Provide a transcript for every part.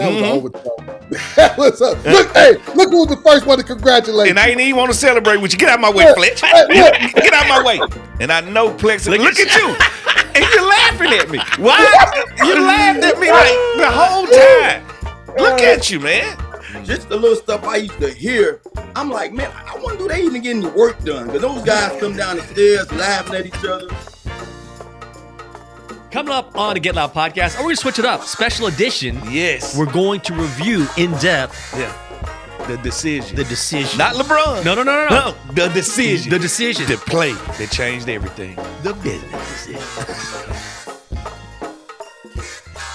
That was an overthrow. That was a, look who was the first one to congratulate And I ain't even want to celebrate with you. Get out of my way, Fletcher. Get out of my way. And I know Plex. Look at you. And you're laughing at me. Why? You laughed at me like the whole time. Look at you, man. Just the little stuff I used to hear. I'm like, man, I wonder do they even get any work done? Because those guys come down the stairs laughing at each other. Coming up on the Get Loud podcast, we're going to switch it up. Special edition. Yes. We're going to review in depth. Yeah. The decision. The decision. Not LeBron. No. The decision. The decision. The play that changed everything. The business decision.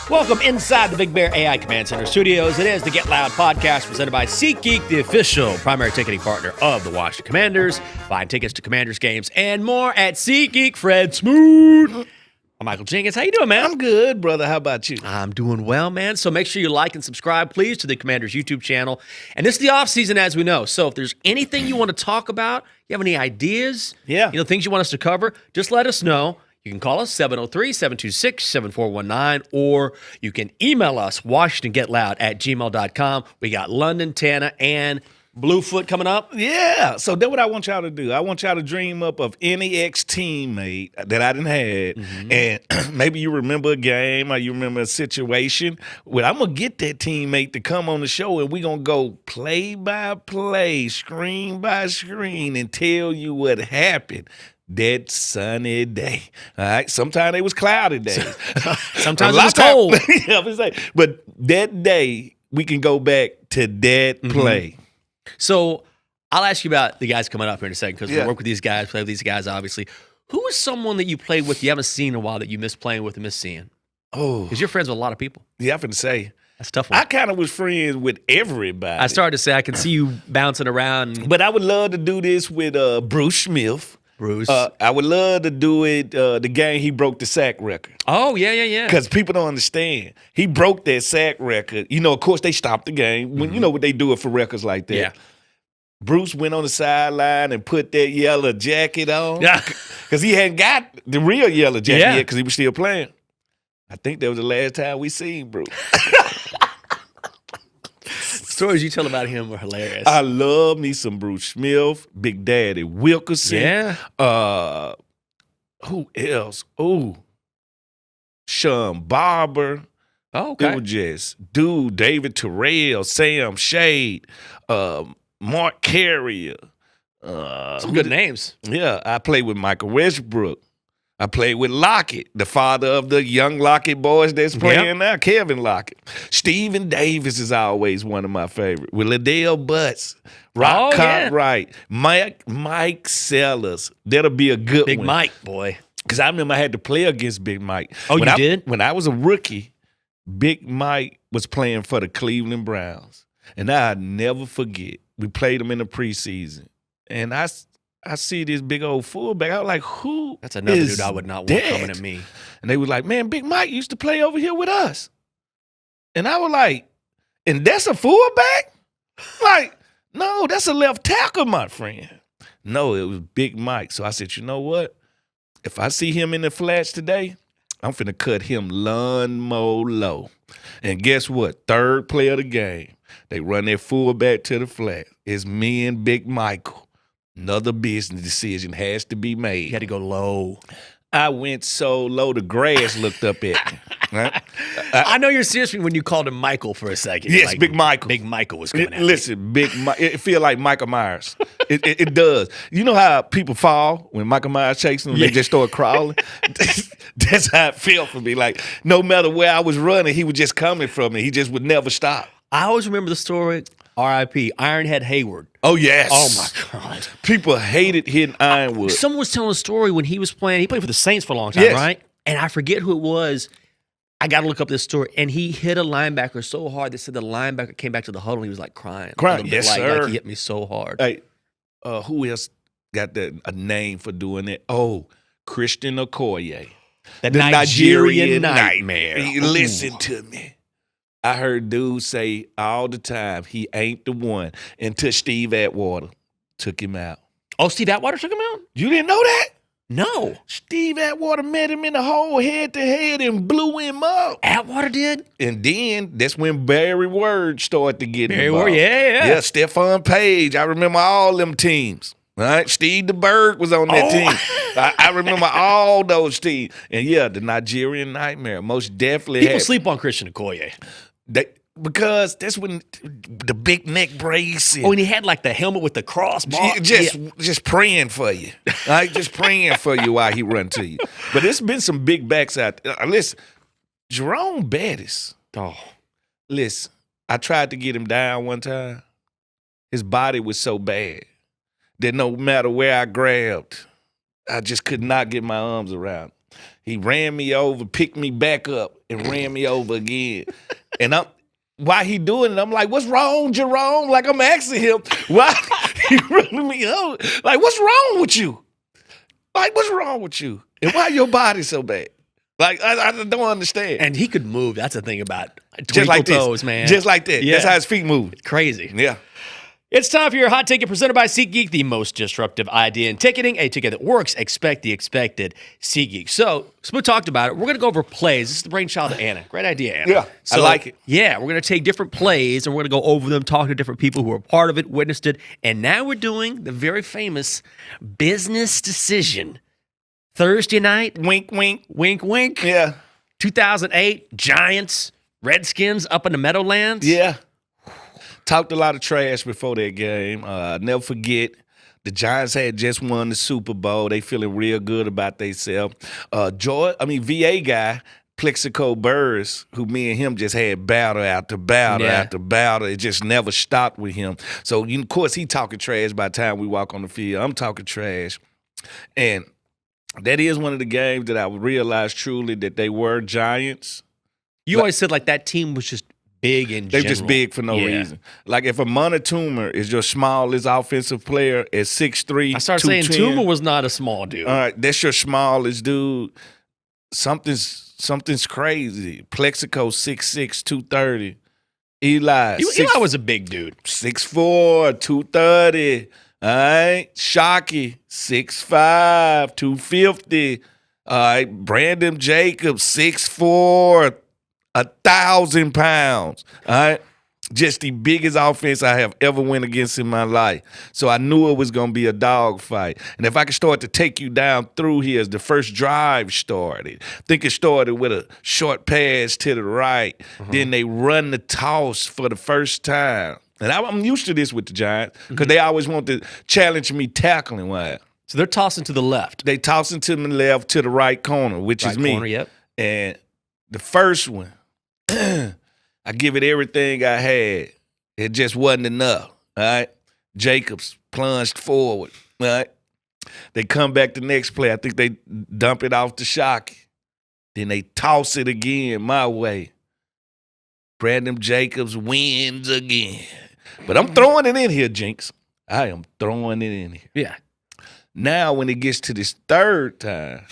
Welcome inside the Big Bear AI Command Center studios. It is the Get Loud podcast presented by SeatGeek, the official primary ticketing partner of the Washington Commanders. Find tickets to Commanders games and more at SeatGeek. Fred Smoot. I'm Michael Jenkins. How you doing, man? I'm good, brother. How about you? I'm doing well, man. So make sure you like and subscribe, please, to the Commanders YouTube channel. And this is the off season, as we know. So if there's anything you want to talk about, you have any ideas, things you want us to cover, just let us know. You can call us 703-726-7419, or you can email us, WashingtonGetLoud@gmail.com. We got London, Tana, and Bluefoot coming up. Yeah. So that's what I want y'all to do. I want y'all to dream up of any ex-teammate that I didn't have. Mm-hmm. And maybe you remember a game or you remember a situation. Well, I'm going to get that teammate to come on the show, and we're going to go play by play, screen by screen, and tell you what happened that sunny day. All right. Sometimes it was cloudy days. Sometimes it was cold. But that day, we can go back to that play. So I'll ask you about the guys coming up here in a second, because we work with these guys, play with these guys, obviously. Who is someone that you played with you haven't seen in a while that you miss playing with and miss seeing? Oh. Because you're friends with a lot of people. Yeah, I'm finna say. That's a tough one. I kind of was friends with everybody. I started to say I can see you bouncing around. But I would love to do this with Bruce Smith. Bruce. I would love to do it the game he broke the sack record. Oh, yeah. Because people don't understand. He broke that sack record. You know, of course, they stopped the game. When you know what they do it for records like that. Yeah. Bruce went on the sideline and put that yellow jacket on. Yeah. Because he hadn't got the real yellow jacket yet because he was still playing. I think that was the last time we seen Bruce. Stories you tell about him are hilarious. I love me some Bruce Smith, Big Daddy Wilkerson. Yeah. Who else? Oh, Shawn Barber. Oh, okay. It was just David Terrell, Sam Shade, Mark Carrier. Some good names. Yeah, I played with Michael Westbrook. I played with Lockett, the father of the young Lockett boys that's playing now, Kevin Lockett. Stephen Davis is always one of my favorites. With Liddell Butts, Rock Cartwright, Mike Sellers. That'll be a good Big one. Big Mike, boy. Because I remember I had to play against Big Mike. Oh, you did? When I was a rookie, Big Mike was playing for the Cleveland Browns. And I'll never forget. We played him in the preseason. And I see this big old fullback. I was like, who That's another is dude I would not want that? coming at me. And they was like, man, Big Mike used to play over here with us. And I was like, and that's a fullback? Like, no, that's a left tackle, my friend. No, it was Big Mike. So I said, you know what? If I see him in the flats today, I'm finna cut him lawnmower low. And guess what? Third play of the game, they run their fullback to the flat. It's me and Big Michael. Another business decision has to be made. You had to go low. I went so low, the grass looked up at me. Right? I know you're serious when you called him Michael for a second. Yes, like, Big Michael. Big Michael was coming at Listen, Big Mike, it feel like Michael Myers. It does. You know how people fall when Michael Myers chasing them, they just start crawling? That's how it felt for me. Like, no matter where I was running, he was just coming from me. He just would never stop. I always remember the story, R.I.P., Ironhead Hayward. Oh, yes. Oh, my God. People hated hitting Ironwood. Someone was telling a story when he was playing. He played for the Saints for a long time, right? And I forget who it was. I got to look up this story. And he hit a linebacker so hard, they said the linebacker came back to the huddle and he was like crying. Yes, sir. Like he hit me so hard. Hey, who else got a name for doing that? Oh, Christian Okoye. The Nigerian Nightmare. Listen to me. I heard dudes say all the time he ain't the one until Steve Atwater took him out. Oh, Steve Atwater took him out? You didn't know that? No. Steve Atwater met him in the hole head to head and blew him up. Atwater did? And then that's when Barry Word started to get Barry involved. Word, yeah. Yeah, Stephon Page. I remember all them teams. All right, Steve DeBerg was on that team. I remember all those teams. And yeah, the Nigerian Nightmare most definitely People sleep on Christian Okoye. Because that's when the big neck brace. And he had like the helmet with the crossbar. Just praying for you. All right, just praying for you while he run to you. But it's been some big backs out there. Listen, Jerome Bettis. Oh. Listen, I tried to get him down one time. His body was so bad that no matter where I grabbed, I just could not get my arms around him. He ran me over, picked me back up, and ran me over again. And why he doing it? I'm like, what's wrong, Jerome? Like, I'm asking him, why he running me over? Like, what's wrong with you? Like, what's wrong with you? And why your body so bad? Like, I don't understand. And he could move. That's the thing about just like toes, this, man. Just like that. Yeah. That's how his feet move. Crazy. Yeah. It's time for your hot ticket presented by SeatGeek, the most disruptive idea in ticketing. A ticket that works. Expect the expected. SeatGeek. So, Smoot talked about it. We're going to go over plays. This is the brainchild of Anna. Great idea, Anna. Yeah, so, I like it. Yeah, we're going to take different plays and we're going to go over them, talk to different people who are part of it, witnessed it. And now we're doing the very famous business decision. Thursday night. Wink, wink. Wink, wink. Yeah. 2008, Giants, Redskins up in the Meadowlands. Yeah. Talked a lot of trash before that game. Never forget, the Giants had just won the Super Bowl. They feeling real good about themselves. VA guy, Plexico Burris, who me and him just had battle after battle after battle. It just never stopped with him. So, of course, he talking trash by the time we walk on the field. I'm talking trash. And that is one of the games that I realized truly that they were Giants. You always said like that team was just big in general. They're just big for no reason. Like if Amana Toomer is your smallest offensive player at 6'3", I started saying Toomer was not a small dude. All right, that's your smallest dude. Something's crazy. Plexico 6'6", 230. Eli was a big dude. 6'4", 230. All right, Shockey 6'5", 250. All right, Brandon Jacobs 6'4", 1,000 pounds. All right. Just the biggest offense I have ever went against in my life. So I knew it was going to be a dog fight. And if I could start to take you down through here as the first drive started, I think it started with a short pass to the right. Then they run the toss for the first time. And I'm used to this with the Giants because they always want to challenge me tackling wise. So they're tossing to the left. They tossing to the left to the right corner, which is me. Corner, yep. And the first one, I give it everything I had. It just wasn't enough. All right. Jacobs plunged forward. All right. They come back the next play. I think they dump it off to Shockey. Then they toss it again my way. Brandon Jacobs wins again. But I'm throwing it in here, Jinx. I am throwing it in here. Yeah. Now when it gets to this third time,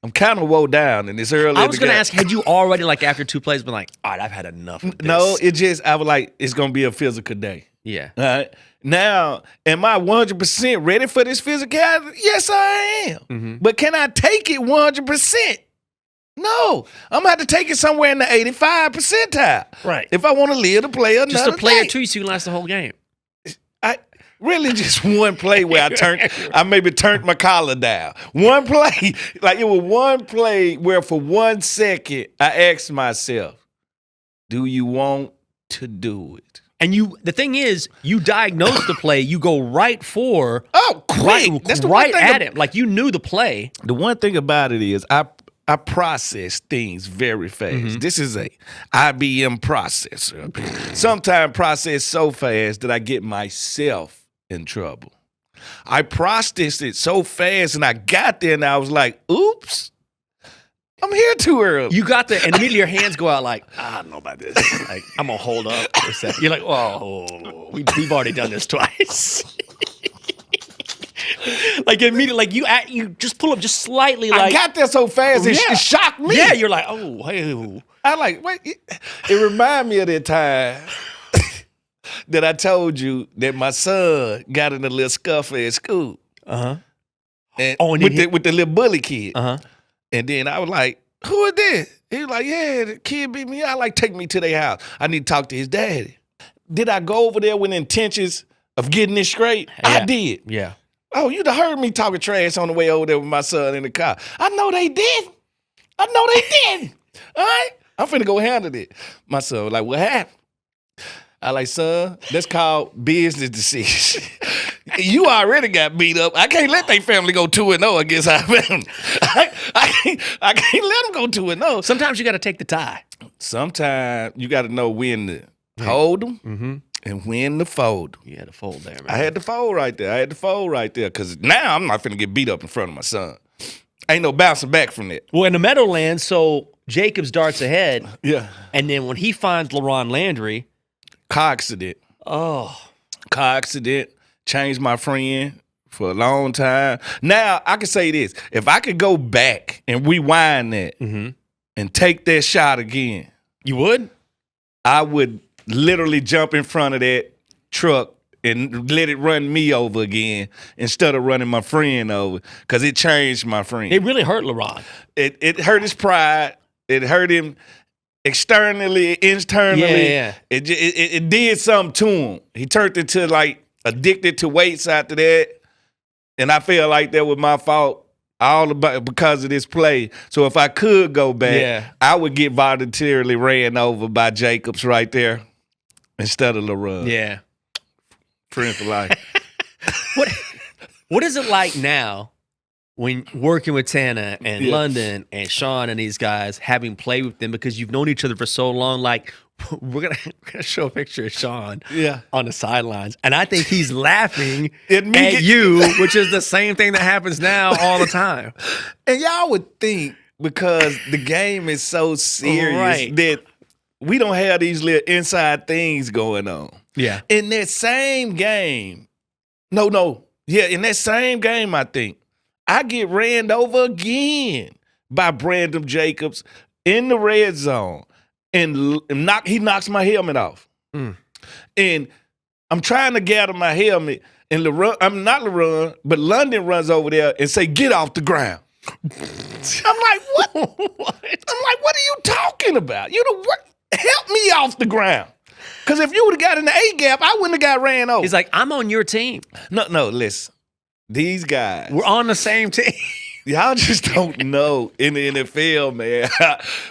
I'm kind of woe down in this early. I was going to ask, had you already, like, after two plays, been like, all right, I've had enough of this? No, I was like, it's going to be a physical day. Yeah. All right. Now, am I 100% ready for this physicality? Yes, I am. Mm-hmm. But can I take it 100%? No. I'm going to have to take it somewhere in the 85 percentile. Right. If I want to live to play another Just a play day. or two so you can last the whole game. Really just one play where I maybe turned my collar down. One play, like it was one play where for 1 second I asked myself, do you want to do it? And the thing is, you diagnose the play, you go right for quick. That's the right one thing at it. Like you knew the play. The one thing about it is I process things very fast. Mm-hmm. This is a IBM processor. Sometimes process so fast that I get myself in trouble. I processed it so fast and I got there and I was like, oops, I'm here too early. You got there and immediately your hands go out like, I don't know about this. Like, I'm going to hold up for a second. You're like, oh, we've already done this twice. Like immediately, like you just pull up just slightly. Like I got there so fast, it shocked me. Yeah, you're like, oh, hey. I like, wait. It reminded me of that time that I told you that my son got in a little scuffle at school. Uh-huh. And Oh, and with the little bully kid. Uh-huh. And then I was like, who is this? He was like, yeah, the kid beat me out. Like, take me to their house. I need to talk to his daddy. Did I go over there with intentions of getting this straight? Yeah. I did. Yeah. Oh, you'd have heard me talking trash on the way over there with my son in the car. I know they did. All right? I'm finna go handle it. My son was like, what happened? I like, son, that's called business decision. You already got beat up. I can't let their family go 2-0 against our family. I can't let them go 2-0. Sometimes you got to take the tie. Sometimes you got to know when to hold them and when to fold them. You had to fold there, man. I had to fold right there. Because now I'm not finna get beat up in front of my son. Ain't no bouncing back from that. Well, in the Meadowlands, so Jacobs darts ahead. Yeah. And then when he finds LaRon Landry. Car accident. Oh. Car accident. Changed my friend for a long time. Now, I can say this. If I could go back and rewind that and take that shot again. You would? I would literally jump in front of that truck and let it run me over again instead of running my friend over because it changed my friend. It really hurt LaRon. It hurt his pride. It hurt him externally, internally. Yeah. It did something to him. He turned into like addicted to weights after that. And I feel like that was my fault because of this play. So if I could go back, I would get voluntarily ran over by Jacobs right there instead of LaRon. Yeah. Friend for life. What is it like now when working with Tana and London and Shawn and these guys, having played with them because you've known each other for so long? Like, we're gonna show a picture of Shawn on the sidelines, and I think he's laughing at you, which is the same thing that happens now all the time. And y'all would think because the game is so serious that we don't have these little inside things going on. Yeah. In that same game, in that same game, I think, I get ran over again by Brandon Jacobs in the red zone. And he knocks my helmet off. And I'm trying to gather my helmet, and I'm not LaRon, but London runs over there and say, get off the ground. I'm like, what? I'm like, what are you talking about? Help me off the ground. Because if you would have got in the A-gap, I wouldn't have got ran over. He's like, I'm on your team. No, listen. These guys. We're on the same team. Y'all just don't know in the NFL, man.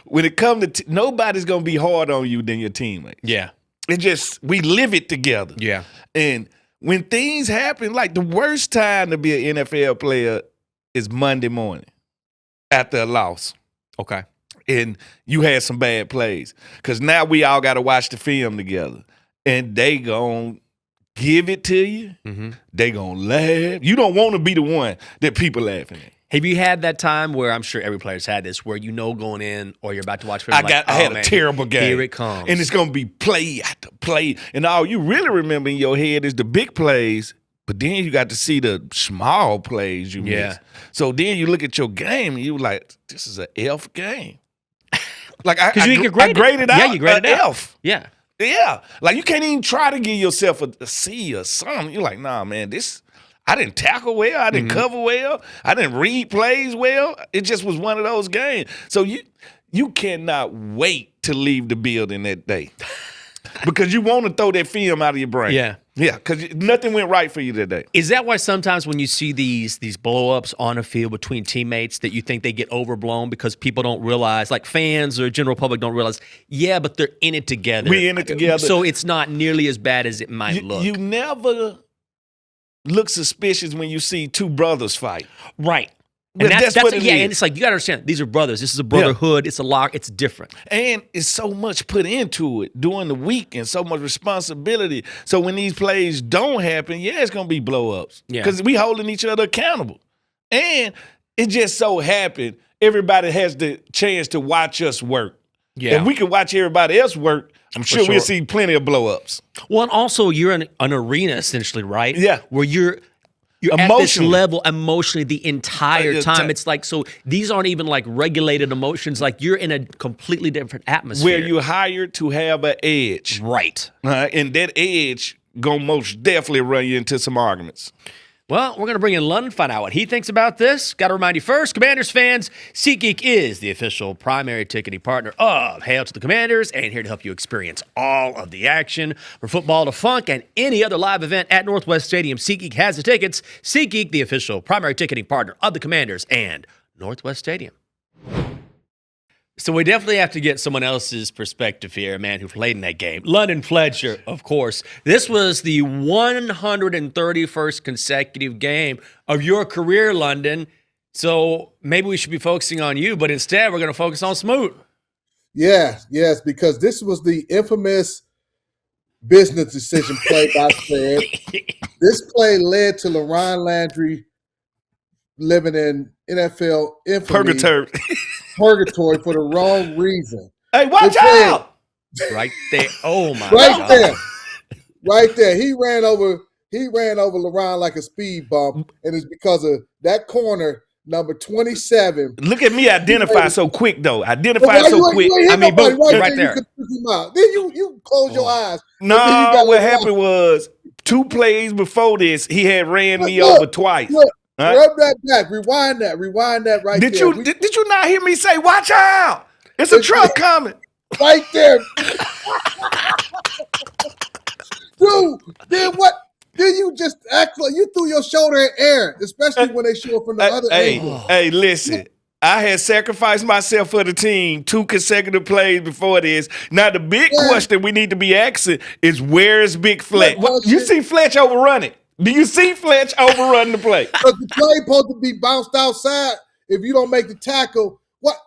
When it comes to nobody's going to be harder on you than your teammate. Yeah. We live it together. Yeah. And when things happen, like the worst time to be an NFL player is Monday morning after a loss. Okay. And you had some bad plays. Because now we all got to watch the film together. And they going to give it to you. They going to laugh. You don't want to be the one that people laughing at. Have you had that time where I'm sure every player's had this, where you know going in or you're about to watch film? I had a terrible game. Here it comes. And it's going to be play after play. And all you really remember in your head is the big plays, but then you got to see the small plays you missed. So then you look at your game and you like, this is an F game. Like I graded out. Yeah, you graded out. F. Yeah. Yeah. Like you can't even try to give yourself a C or something. You're like, nah, man, I didn't tackle well. I didn't cover well. I didn't read plays well. It just was one of those games. So you cannot wait to leave the building that day because you want to throw that film out of your brain. Yeah. Yeah, because nothing went right for you today. Is that why sometimes when you see these blow-ups on a field between teammates that you think they get overblown because people don't realize, like fans or general public don't realize, but they're in it together. We're in it together. So it's not nearly as bad as it might look. You never look suspicious when you see two brothers fight. Right. And that's what it is. And it's like, you got to understand, these are brothers. This is a brotherhood. It's a lock. It's different. And it's so much put into it during the week and so much responsibility. So when these plays don't happen, it's going to be blow-ups. Because we holding each other accountable. And it just so happened everybody has the chance to watch us work. Yeah. If we can watch everybody else work, I'm sure we'll see plenty of blow-ups. Well, and also you're in an arena essentially, right? Yeah. Where you're at this level emotionally the entire time. It's like, so these aren't even like regulated emotions. Like you're in a completely different atmosphere. Where you're hired to have an edge. Right. And that edge gonna most definitely run you into some arguments. Well, we're going to bring in London, find out what he thinks about this. Got to remind you first, Commanders fans, SeatGeek is the official primary ticketing partner of Hail to the Commanders and here to help you experience all of the action. From football to funk and any other live event at Northwest Stadium, SeatGeek has the tickets. SeatGeek, the official primary ticketing partner of the Commanders and Northwest Stadium. So we definitely have to get someone else's perspective here, a man who played in that game. London Fletcher, of course. This was the 131st consecutive game of your career, London. So maybe we should be focusing on you, but instead we're going to focus on Smoot. Yes, because this was the infamous business decision play by Fred. This play led to LaRon Landry living in NFL infamy. Purgatory for the wrong reason. Hey, watch out! Right there. Oh my God. Right there. He ran over LaRon like a speed bump, and it's because of that corner, number 27. Look at me identify so quick, though. Identify so quick. I mean, boom, right there. Then you close your eyes. No, what happened was 2 plays before this, he had ran me over twice. Look, rub that back. Rewind that right there. Did you not hear me say, watch out? It's a truck coming. Right there. Dude, then what? Then you just act like you threw your shoulder in air, especially when they show it from the other angle. Hey, listen. I had sacrificed myself for the team 2 consecutive plays before this. Now, the big question we need to be asking is, where is Big Fletch? You see Fletch overrun it. Do you see Fletch overrun the play? Because the play supposed to be bounced outside. If you don't make the tackle, what?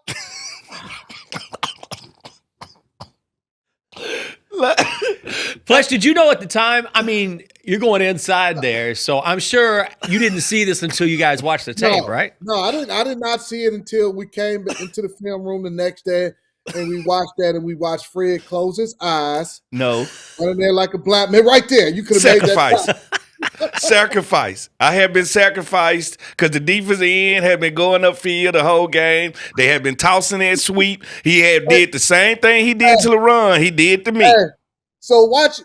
Fletch, did you know at the time? I mean, you're going inside there, so I'm sure you didn't see this until you guys watched the tape, right? No, I did not see it until we came into the film room the next day and we watched that, and we watched Fred close his eyes. No. Running there like a black man. Right there. You could have made that. Sacrifice. I have been sacrificed because the defensive end had been going upfield the whole game. They had been tossing that sweep. He had did the same thing he did to LaRon. He did to me. So watch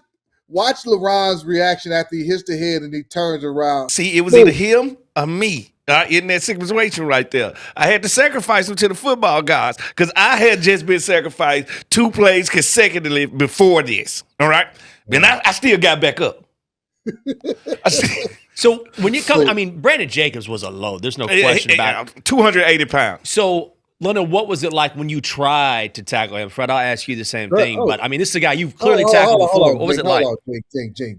LaRon's reaction after he hits the head and he turns around. See, it was either him or me. In that situation right there. I had to sacrifice him to the football guys because I had just been sacrificed 2 plays consecutively before this. All right? And I still got back up. So when you come, I mean, Brandon Jacobs was a load. There's no question about it. 280 pounds. So, London, what was it like when you tried to tackle him? Fred, I'll ask you the same thing. But, I mean, this is a guy you've clearly tackled before. What was it like? Jake.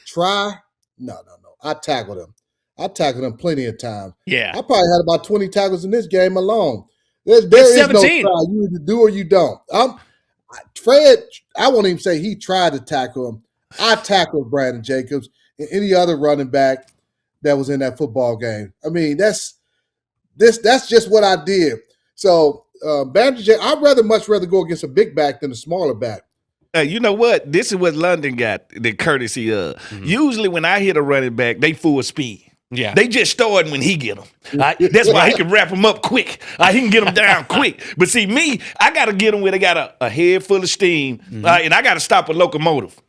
Try? No. I tackled him. I tackled him plenty of times. Yeah. I probably had about 20 tackles in this game alone. There is no try. You either do or you don't. Fred, I won't even say he tried to tackle him. I tackled Brandon Jacobs and any other running back that was in that football game. I mean, that's just what I did. So, Brandon Jacobs, I'd much rather go against a big back than a smaller back. You know what? This is what London got the courtesy of. Mm-hmm. Usually when I hit a running back, they full speed. Yeah. They just starting when he get them. That's why he can wrap them up quick. He can get them down quick. But see, me, I got to get them where they got a head full of steam, and I got to stop a locomotive.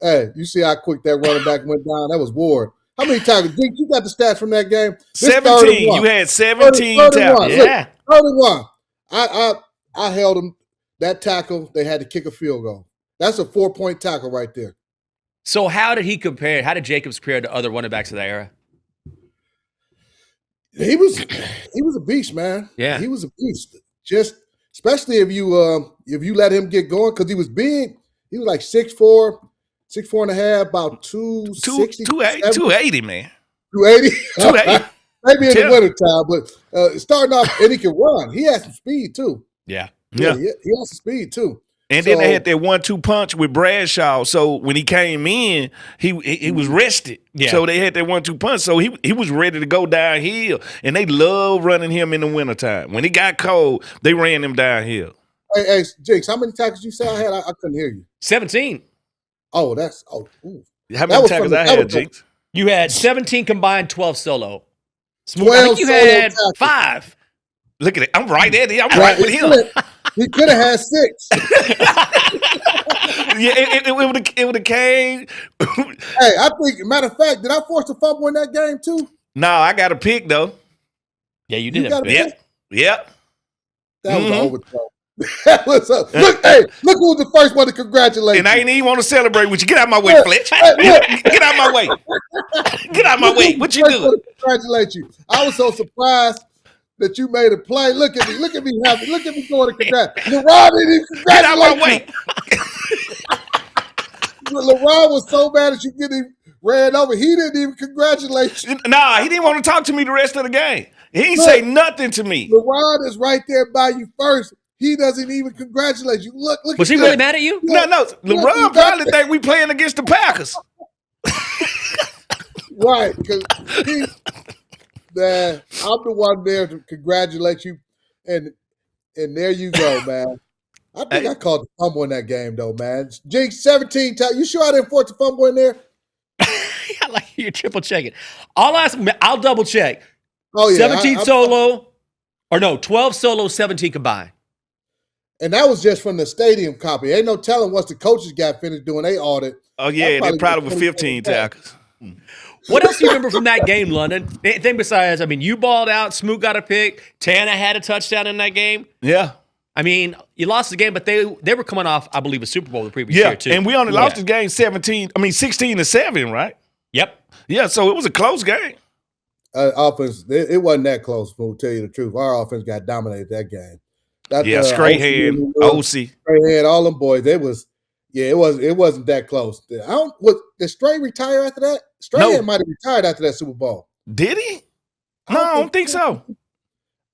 Hey, you see how quick that running back went down? That was Ward. How many tackles? You got the stats from that game? 17. You had 17 tackles. Yeah. 31. I held him. That tackle, they had to kick a field goal. That's a 4-point tackle right there. So how did he compare? How did Jacobs compare to other running backs of that era? He was a beast, man. Yeah. He was a beast. Just especially if you let him get going, because he was big. He was like 6'4", 6'4 and a half, about 260. 280, man. 280? 280. Maybe in the wintertime, but starting off, and he can run. He has some speed, too. Yeah. He has some speed, too. And then they had that 1-2 punch with Bradshaw. So when he came in, he was rested. Yeah. So they had that 1-2 punch. So he was ready to go downhill. And they love running him in the wintertime. When he got cold, they ran him downhill. Hey, Jakes, how many tackles you say I had? I couldn't hear you. 17. Oh, ooh. How many tackles I had, Jakes? You had 17 combined, 12 solo. Smoot, I think you had 5. Look at it. I'm right at it. I'm right with him. He could have had 6. Yeah, it would have came. Hey, I think, matter of fact, did I force a fumble in that game too? No, I got a pick though. Yeah, you You did. got a pick? Yep. That was an overthrow. That was look who was the first one to congratulate And you. I ain't even want to celebrate with you. Get out my way, Fletcher. Get out my way. Get out my way. What you doing? Congratulate you. I was so surprised that you made a play. Look at me. Look at me happy. Look at me going to congratulate. LeBron didn't even congratulate Get out my way. LeBron was so mad that you getting ran over. He didn't even congratulate you. Nah, he didn't want to talk to me the rest of the game. He didn't say nothing to me. LeBron is right there by you first. He doesn't even congratulate you. Look. Was he really mad at you? No. LeBron probably think we playing against the Packers. Right, because man, I'm the one there to congratulate you, and there you go, man. I think I called the fumble in that game, though, man. Jinx, 17 times. You sure I didn't force the fumble in there? I like you triple checking. I'll double check. Oh yeah, 17 solo, or no, 12 solo, 17 combined. And that was just from the stadium copy. Ain't no telling once the coaches got finished doing their audit. Oh yeah, they probably were 15 tackles. What else do you remember from that game, London? Anything besides, I mean, you balled out, Smoot got a pick, Tana had a touchdown in that game. Yeah. I mean, you lost the game, but they were coming off, I believe, a Super Bowl the previous year, too. And we only lost the game 16-7, right? Yep. Yeah, so it was a close game. Offense, it wasn't that close, to tell you the truth. Our offense got dominated that game. Straight hand, OC. Straight hand, all them boys. It wasn't that close. Did Stray retire after that? Stray might have retired after that Super Bowl. Did he? No, I don't think so.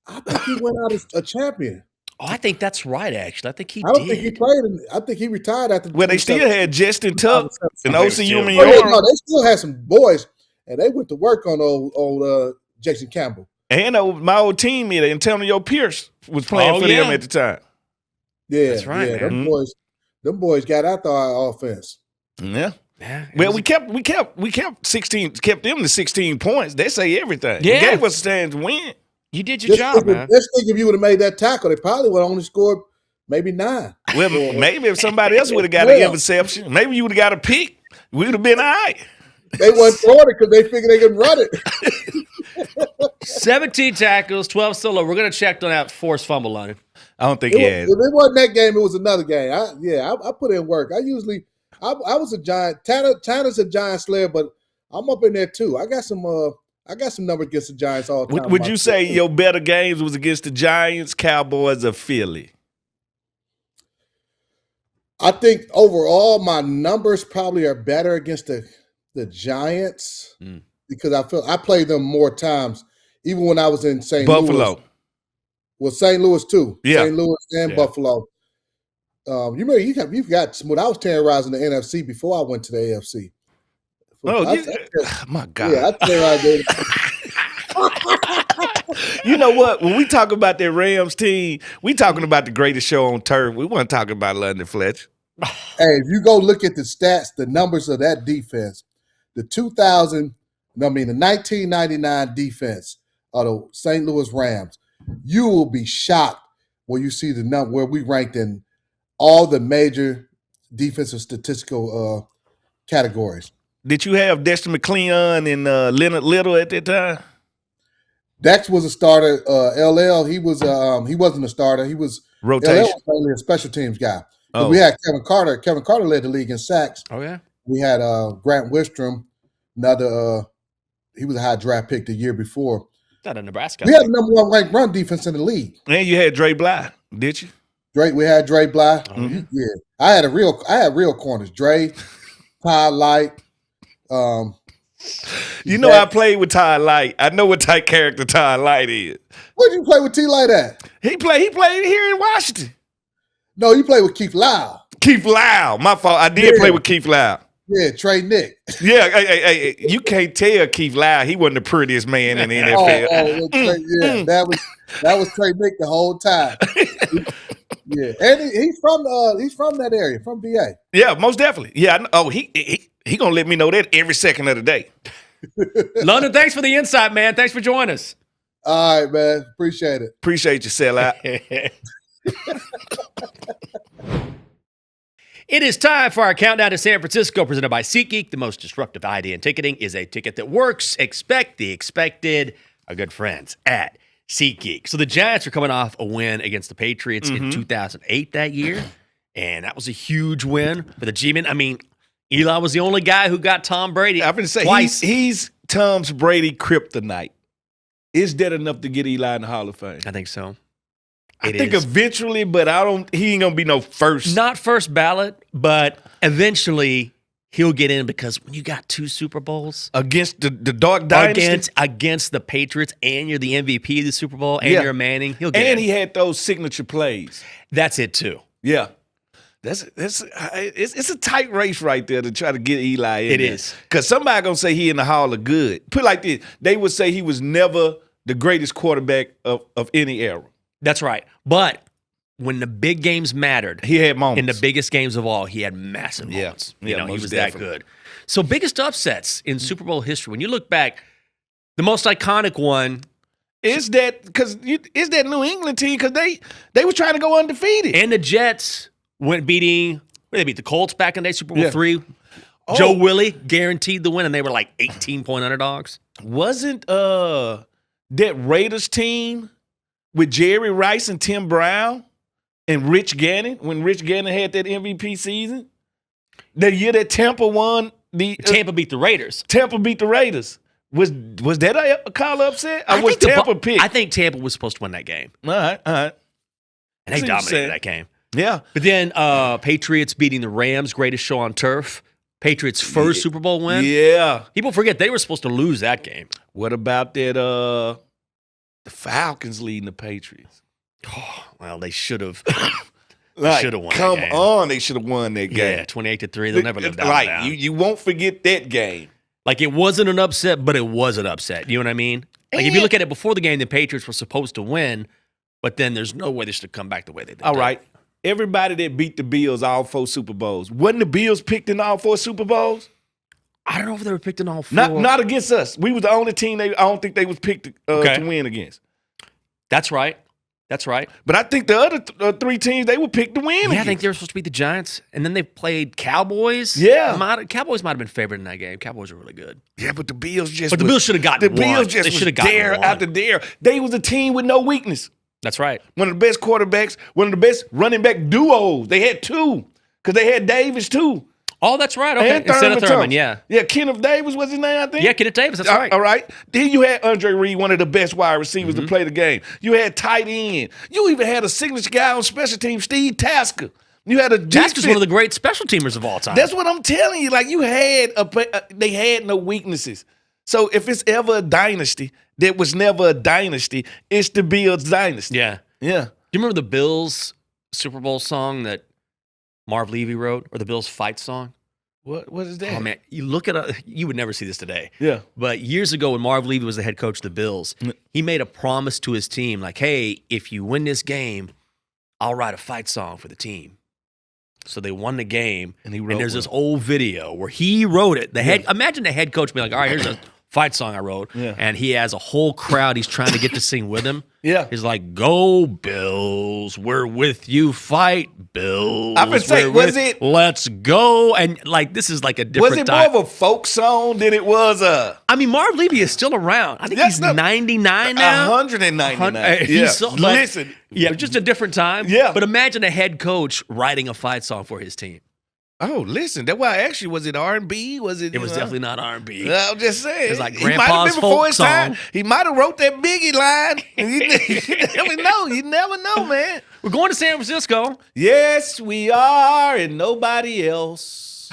I think he went out as a champion. Oh, I think that's right, actually. I think he I don't think he played. I think he retired after. Well, they still had Justin Tuck and OC No, they still had some boys, and they went to work on old Jason Campbell. And my old teammate, Antonio Pierce, was playing for them at the time. Yeah, that's right. Yeah, them boys got out our offense. Yeah. Well, we kept them to 16 points. They say everything. Yeah. They gave us a chance to win. You did your job, man. Let's think if you would have made that tackle, they probably would have only scored maybe 9. Well, maybe if somebody else would have got an interception, maybe you would have got a pick, we would have been all right. They wasn't throwing it because they figured they could run it. 17 tackles, 12 solo. We're going to check on that forced fumble line. I don't think he had. If it wasn't that game, it was another game. I put in work. I was a giant. Tanner's a giant slayer, but I'm up in there too. I got some numbers against the Giants all the time. Would you say your better games was against the Giants, Cowboys, or Philly? I think overall my numbers probably are better against the Giants because I played them more times, even when I was in St. Louis. Buffalo. Well, St. Louis too. Yeah. St. Louis and Buffalo. You remember you've got Smoot. I was terrorizing the NFC before I went to the AFC. My God. Yeah, I terrorized You know what? When we talk about that Rams team, we talking about the greatest show on turf. We weren't talking about London Fletcher. Hey, if you go look at the stats, the numbers of that defense, the 1999 defense of the St. Louis Rams, you will be shocked when you see the number where we ranked in all the major defensive statistical categories. Did you have Dexter McCleon and Leonard Little at that time? Dex was a starter. LL, he wasn't a starter. He was rotation. LL was mainly a special teams guy. Oh. We had Kevin Carter. Kevin Carter led the league in sacks. Oh yeah. We had Grant Wistrom, another. He was a high draft pick the year before. Not a Nebraska. We had the number 1 ranked run defense in the league. And you had Dre Bly, did you? We had Dre Bly. Mm-hmm. Yeah, I had real corners. Dre, Todd Light. I played with Todd Light. I know what type character Todd Light is. Where'd you play with T Light at? He played here in Washington. No, you played with Keith Lau. Keith Lau. My fault. I did play with Keith Lau. Yeah, Trey Nick. Yeah, hey, you can't tell Keith Lau he wasn't the prettiest man in the NFL. That was Trey Nick the whole time. Yeah, and he's from that area, from VA. Yeah, most definitely. Yeah. He gonna let me know that every second of the day. London, thanks for the insight, man. Thanks for joining us. All right, man. Appreciate it. Appreciate you, sellout. It is time for our countdown to San Francisco, presented by SeatGeek. The most disruptive idea in ticketing is a ticket that works. Expect the expected. Our good friends at SeatGeek. So the Giants are coming off a win against the Patriots in 2008 that year, and that was a huge win for the G-Men. I mean, Eli was the only guy who got Tom Brady. I'm going to say twice. he's Tom's Brady kryptonite. Is that enough to get Eli in the Hall of Fame? I think so. I think eventually, but he ain't gonna be no first. Not first ballot, but eventually he'll get in because when you got 2 Super Bowls against the Dark Dynasty, against the Patriots, and you're the MVP of the Super Bowl, and you're Manning, he'll get in. And he had those signature plays. That's it too. Yeah. It's a tight race right there to try to get Eli in. It is. Because somebody gonna say he in the Hall of Good. Put it like this, they would say he was never the greatest quarterback of any era. That's right. But when the big games mattered, he had moments. In the biggest games of all, he had massive moments. He was that good. So biggest upsets in Super Bowl history. When you look back, the most iconic one is that New England team because they was trying to go undefeated. And the Jets went beating they beat the Colts back in the day, Super Bowl 3. Joe Willie guaranteed the win, and they were like 18-point underdogs. Wasn't that Raiders team with Jerry Rice and Tim Brown and Rich Gannon, when Rich Gannon had that MVP season? The year that Tampa won Tampa beat the Raiders. Tampa beat the Raiders. Was that a call upset? I was Tampa picked? I think Tampa was supposed to win that game. All right. And they dominated that game. Yeah. But then Patriots beating the Rams, greatest show on turf. Patriots' first Super Bowl win. Yeah. People forget they were supposed to lose that game. What about that the Falcons leading the Patriots? Oh, well, they should have. Should have won. Come on, they should have won that game. Yeah, 28-3. They'll never live down. You won't forget that game. Like, it wasn't an upset, but it was an upset. You know what I mean? Like, if you look at it before the game, the Patriots were supposed to win, but then there's no way they should have come back the way they did. All right. Everybody that beat the Bills all 4 Super Bowls. Wasn't the Bills picked in all 4 Super Bowls? I don't know if they were picked in all 4. Not against us. We was the only team I don't think they was picked to win against. That's right. That's right. But I think the other 3 teams, they were picked to win. Yeah, I think they were supposed to beat the Giants. And then they played Cowboys. Yeah. Cowboys might have been favored in that game. Cowboys were really good. Yeah, but the Bills just But the Bills should have gotten the one. Bills just should have gotten there one. after there. They was a team with no weakness. That's right. One of the best quarterbacks, one of the best running back duos. They had 2 because they had Davis too. Oh, that's right. Okay. Instead of Thurman, yeah. Yeah, Kenneth Davis was his name, I think. Yeah, Kenneth Davis, that's right. All right. Then you had Andre Reed, one of the best wide receivers to play the game. You had tight end. You even had a signature guy on special teams, Steve Tasker. You had a Tasker's one of the great special teamers of all time. That's what I'm telling you. Like, you had they had no weaknesses. So if it's ever a dynasty that was never a dynasty, it's the Bills dynasty. Yeah. Yeah. Do you remember the Bills Super Bowl song that Marv Levy wrote, or the Bills fight song? What is that? Oh, man, you look at you would never see this today. Yeah. But years ago when Marv Levy was the head coach of the Bills, he made a promise to his team, like, hey, if you win this game, I'll write a fight song for the team. So they won the game, and there's this old video where he wrote it. Imagine the head coach being like, all right, here's a fight song I wrote, and he has a whole crowd he's trying to get to sing with him. Yeah. He's like, go Bills, we're with you, fight Bills. I would say, let's go. And like, this is like a different time. Was it more of a folk song than it was a... I mean, Marv Levy is still around. I think he's 99 now. 199. Listen. Yeah, just a different time. Yeah. But imagine a head coach writing a fight song for his team. Oh, listen, that's why actually, was it R&B? Was it? It was definitely not R&B. I'm just saying. It's like Grandpa's folk song. He might have wrote that Biggie line. You never know, man. We're going to San Francisco. Yes, we are, and nobody else.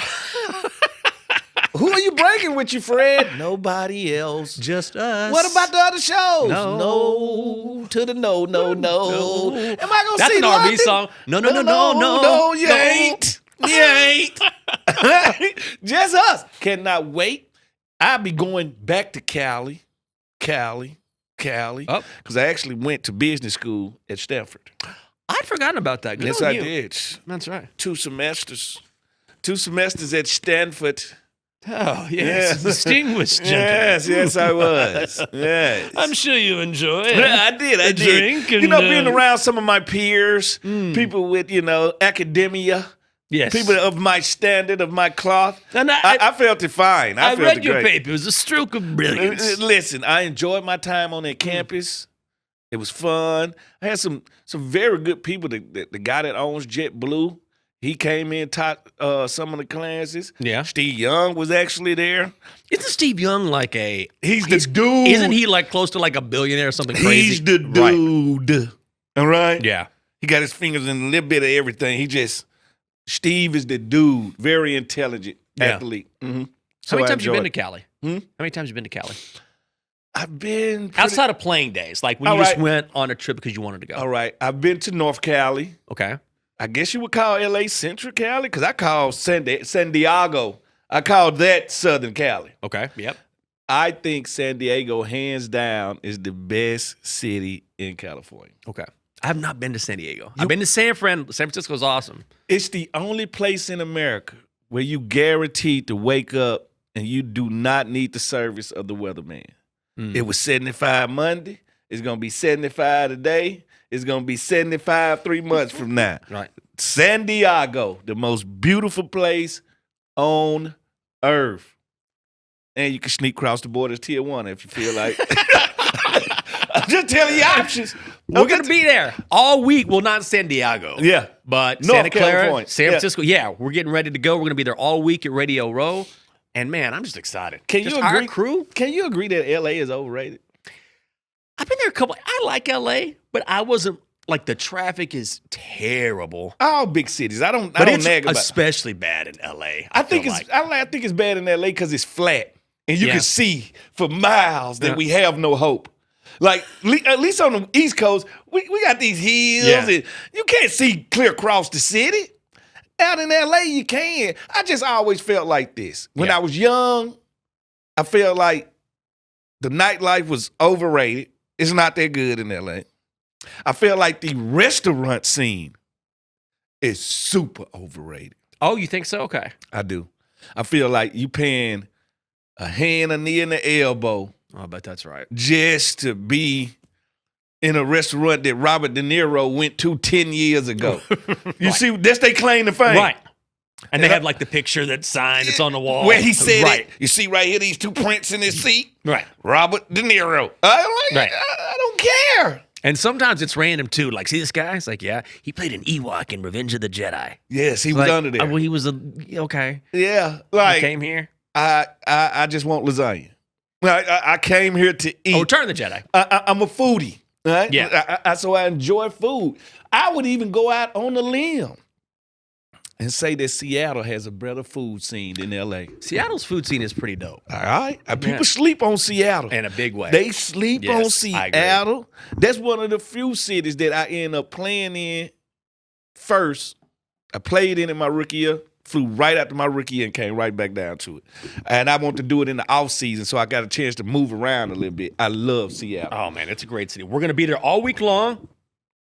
Who are you breaking with you, Fred? Nobody else. Just us. What about the other shows? No to the no. Am I going to see London? That's an R&B song. No, you ain't. You ain't. Just us. Cannot wait. I'll be going back to Cali. Because I actually went to business school at Stanford. I'd forgotten about that. Good yes, on I you. did. That's right. 2 semesters. 2 semesters at Stanford. Oh, yes. Distinguished gentleman. Yes, I was. Yes. I'm sure you enjoy it. Yeah, I did. I did. Drink and, being around some of my peers, people with, academia, yes. people of my standard, of my cloth. And I felt it fine. I felt read it your great. paper. It was a stroke of brilliance. Listen, I enjoyed my time on that campus. It was fun. I had some very good people. The guy that owns JetBlue, he came in, taught some of the classes. Yeah. Steve Young was actually there. Isn't Steve Young like He's the dude. Isn't he like close to like a billionaire or something crazy? He's the dude. Right. All right? Yeah. He got his fingers in a little bit of everything. Steve is the dude. Very intelligent athlete. Mm-hmm. How many times you been to Cali? How many times you been to Cali? I've been outside of playing days, like when you just went on a trip because you wanted to go. All right. I've been to North Cali. Okay. I guess you would call LA Central Cali because I call San Diego. I call that Southern Cali. Okay. Yep. I think San Diego, hands down, is the best city in California. Okay. I have not been to San Diego. I've been to San Francisco is awesome. It's the only place in America where you guaranteed to wake up and you do not need the service of the weatherman. It was 75 Monday. It's going to be 75 today. It's going to be 75 3 months from now. Right. San Diego, the most beautiful place on earth. And you can sneak across the border to Tier 1 if you feel like. I'm just telling you options. We're going to be there all week. Well, not San Diego. Yeah. But North Santa Clara, California. San Francisco. Yeah, we're getting ready to go. We're going to be there all week at Radio Row. And, man, I'm just excited. Can just you agree? Our crew? Can you agree that LA is overrated? I've been there a couple. I like LA, but I wasn't like the traffic is terrible. All big cities. I don't But it's nag about it. Especially bad in LA. I think it's bad in LA because it's flat and you can see for miles that we have no hope. Like at least on the East Coast, we got these hills and you can't see clear across the city. Out in LA, you can. I just always felt like this. When I was young, I felt like the nightlife was overrated. It's not that good in LA. I feel like the restaurant scene is super overrated. Oh, you think so? Okay. I do. I feel like you paying a hand, a knee, and an elbow. I bet that's right. Just to be in a restaurant that Robert De Niro went to 10 years ago. You see, that's they claim to fame. Right. And they have like the picture that's signed, it's on the wall. Where he said it. You see right here, these two prints in his seat. Right. Robert De Niro. I don't care. And sometimes it's random too. Like, see this guy? It's like, yeah, he played an Ewok in Revenge of the Jedi. Yes, he was under there. Well, he was okay. Yeah, like he came here. I just want lasagna. I came here to eat. Oh, Return of the Jedi. I'm a foodie. Right? Yeah. So I enjoy food. I would even go out on a limb and say that Seattle has a better food scene than LA. Seattle's food scene is pretty dope. All right. People sleep on Seattle. In a big way. They sleep on Seattle. That's one of the few cities that I end up playing in first. I played in my rookie year, flew right after my rookie year and came right back down to it. And I want to do it in the off season, so I got a chance to move around a little bit. I love Seattle. Oh, man, it's a great city. We're going to be there all week long.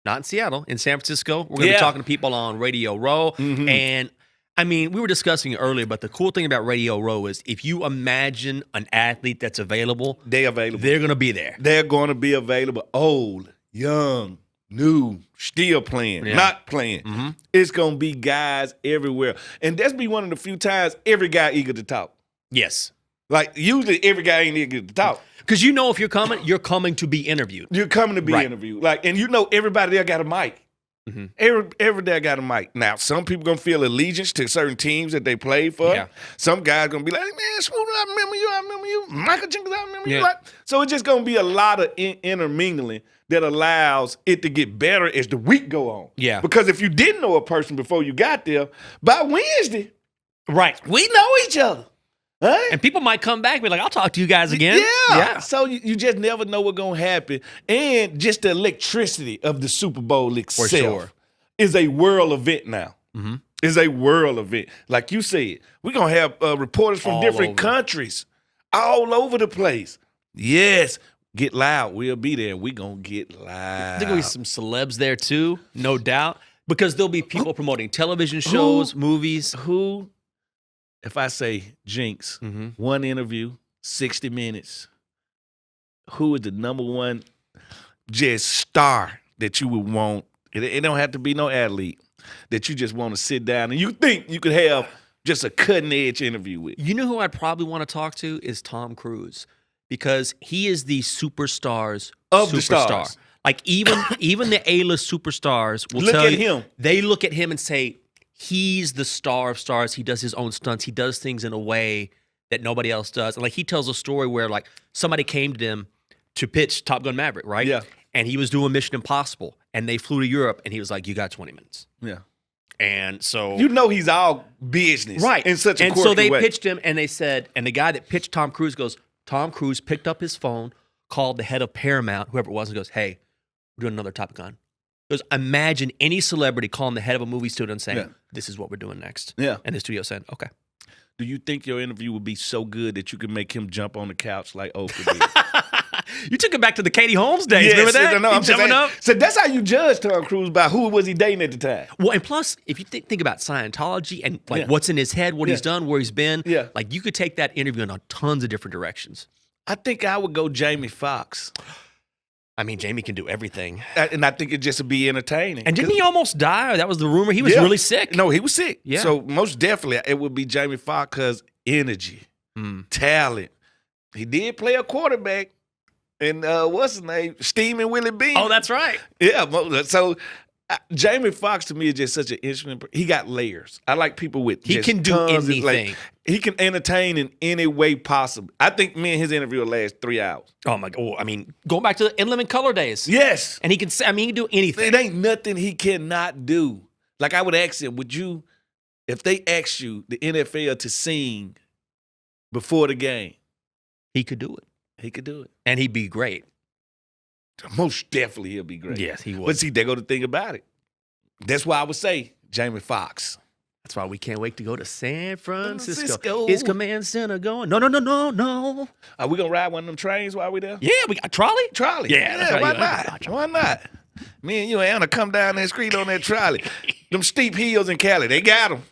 Not in Seattle, in San Francisco. We're going to be talking to people on Radio Row. Mm-hmm. And, I mean, we were discussing it earlier, but the cool thing about Radio Row is if you imagine an athlete that's available, they're going to be there. They're going to be available. Old, young, new, still playing, not playing. Mm-hmm. It's going to be guys everywhere. And that's be one of the few times every guy eager to talk. Yes. Like, usually every guy ain't eager to talk. Because you know if you're coming to be interviewed. You're coming to be interviewed. Like, and you know everybody there got a mic. Mm-hmm. Every day got a mic. Now, some people going to feel allegiance to certain teams that they play for. Yeah. Some guys going to be like, man, Smoot, I remember you. Michael Jenkins, I remember you. Like, so it's just going to be a lot of intermingling that allows it to get better as the week go on. Yeah. Because if you didn't know a person before you got there, by Wednesday, we know each other. Huh? And people might come back and be like, I'll talk to you guys again. Yeah. So you just never know what's going to happen. And just the electricity of the Super Bowl itself is a world event now. Mm-hmm. It's a world event. Like you said, we're going to have reporters from different countries all over the place. Yes. Get loud. We'll be there. We're going to get loud. There's going to be some celebs there too, no doubt. Because there'll be people promoting television shows, movies. Who if I say Jinx, one interview, 60 minutes, who is the number one just star that you would want? It don't have to be no athlete that you just want to sit down and you think you could have just a cutting edge interview with. You know who I'd probably want to talk to is Tom Cruise, because he is the superstars Of the superstar. stars. Like even the A-list superstars will Look tell at you, him. They look at him and say, he's the star of stars. He does his own stunts. He does things in a way that nobody else does. And like he tells a story where like somebody came to him to pitch Top Gun Maverick, right? Yeah. And he was doing Mission Impossible, and they flew to Europe, and he was like, "You got 20 minutes." Yeah. And so You know he's all business. right In such a and quirky so they way. pitched him, and they said, and the guy that pitched Tom Cruise goes, Tom Cruise picked up his phone, called the head of Paramount, whoever it was, and goes, "Hey, we're doing another Top Gun." He goes, imagine any celebrity calling the head of a movie studio and saying, Yeah. "This is what we're doing next." Yeah. And the studio said, "Okay." Do you think your interview would be so good that you could make him jump on the couch like Oprah did? You took it back to the Katie Holmes days. Remember that? No, He I'm just jumping saying. up. So that's how you judge Tom Cruise by who was he dating at the time. Well, and plus, if you think about Scientology and like Yeah. what's in his head, what he's done, where he's been, Yeah. like you could take that interview in tons of different directions. I think I would go Jamie Foxx. I mean, Jamie can do everything. And I think it just would be entertaining. And didn't he almost die? That was the rumor. He was really sick. No, he was sick. Yeah. So most definitely it would be Jamie Foxx because energy, talent. He did play a quarterback. And what's his name? Steaming Willie Bean. Oh, that's right. Yeah. So Jamie Foxx to me is just such an instrument. He got layers. I like people with He just can do tons of, anything. he can entertain in any way possible. I think me and his interview will last 3 hours. Oh my God. Oh, I mean, going back to the In Living Color days. Yes. And he can say, I mean, he can do anything. It ain't nothing he cannot do. Like I would ask him, would you, if they asked you, the NFL, to sing before the game, He could do it. he could do it. And he'd be great. Most definitely he'll be great. Yes, he would. But see, there go the thing about it. That's why I would say Jamie Foxx. That's why we can't wait to go to San Francisco. Francisco. Is Command Center going? No. Are we going to ride one of them trains while we there? Yeah, we got trolley. Trolley. Yeah, that's right. why Yeah. not? Why not? Me and you and Anna come down that street on that trolley. Them steep hills in Cali, they got them.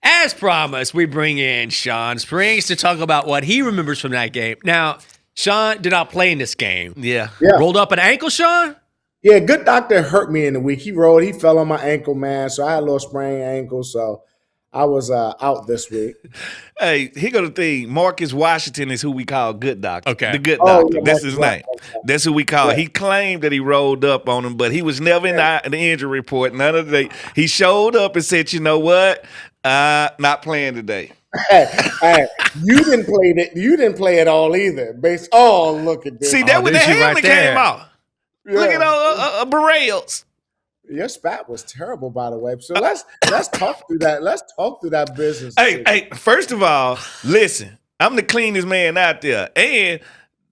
As promised, we bring in Shawn Springs to talk about what he remembers from that game. Now, Shawn did not play in this game. Yeah. Rolled up an ankle, Shawn? Yeah, good doctor hurt me in the week. He fell on my ankle, man. So I had a little sprained ankle. So I was out this week. Hey, here go the thing. Marcus Washington is who we call Good Doctor. Okay. The Good Oh, Doctor. yeah, That's his name. Marcus. That's who we call. Yeah. He claimed that he rolled up on him, but he was never in the injury report. None of the. He showed up and said, "You know what? Not playing today." Hey, you didn't play that. You didn't play at all either. Look at this. See, that when the there's you helmet right there. came out. Look at all Berets. Your spat was terrible, by the way. So let's talk through that. Let's talk through that business. Hey, first of all, listen, I'm the cleanest man out there. And